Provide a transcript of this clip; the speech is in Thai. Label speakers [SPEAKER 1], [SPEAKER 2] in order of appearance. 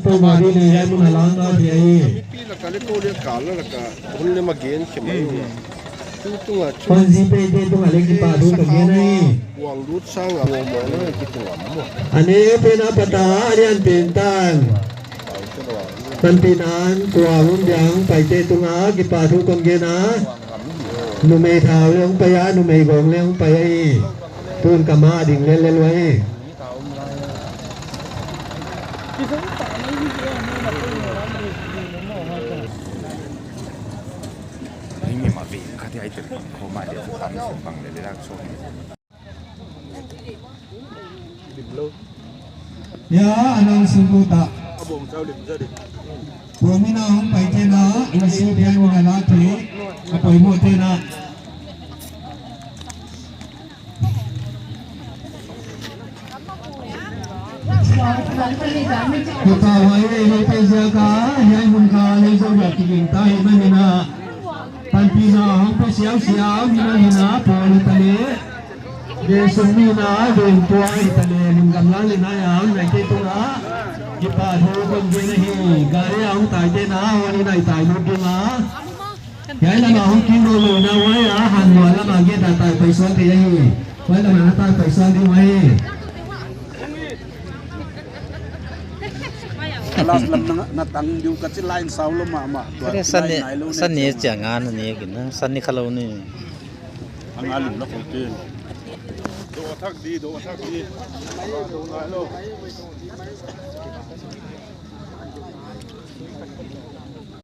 [SPEAKER 1] ตัวมาดีเลยให้มันหลังก็ดี
[SPEAKER 2] ปีละกันเลยโตเรียกกาลละกันคนเลยมาเกณฑ์เข็มไม่เนี่ยตัว
[SPEAKER 1] คนสิไปเจตัวอะไรกี่ป่าดูตรงนี้นี่
[SPEAKER 2] วางรูดสร้างอ่ะมองเลยกี่ตัวมั้ง
[SPEAKER 1] อันนี้เป็นอัปตาเรียนเป็นตันเป็นปีนั้นกว่าหุ่นยังไปเจตุงากี่ป่าทุกคนเกนะนุเมทาวเลี้ยงไปยะนุเมกองเลี้ยงไปตุนกามาดิ่งเล่นเล่นไว้
[SPEAKER 3] นี่มาบีค่าที่ไอ้ตึกโคมาเดี๋ยวจะทำส่งบังเลยได้รักชม
[SPEAKER 1] ยาอนังสุกุตะพวกมินาหงไปเจนะอินสุเดียมุนาลาทีไปหมดเจนะก็ตาไว้ให้ไปเสียกาให้มุนคาให้สมบัติกินตายไม่มีนาปันปีนาหงไปเสียวเสียวมีนาหินาพอลิตาเลเดสุมีนาเดินตัวอิตาเลมุนกำลังเลยนะยามในเจตุนะยิบาโทคนเจนะฮีกาเรียงตายเจนะวันนี้นายตายนุดนะยายละมาหงกินโดเลยนะไว้หันหัวละมาเกตตายไปซ้อนที่ยังไว้ละมาตายไปซ้อนที่ไว้
[SPEAKER 2] Kelas natang yung kasi lain saulo mama.
[SPEAKER 4] Kaya san ni jangan ni gina san ni kalau ni.
[SPEAKER 2] Ang alim na kontin. Do attack di.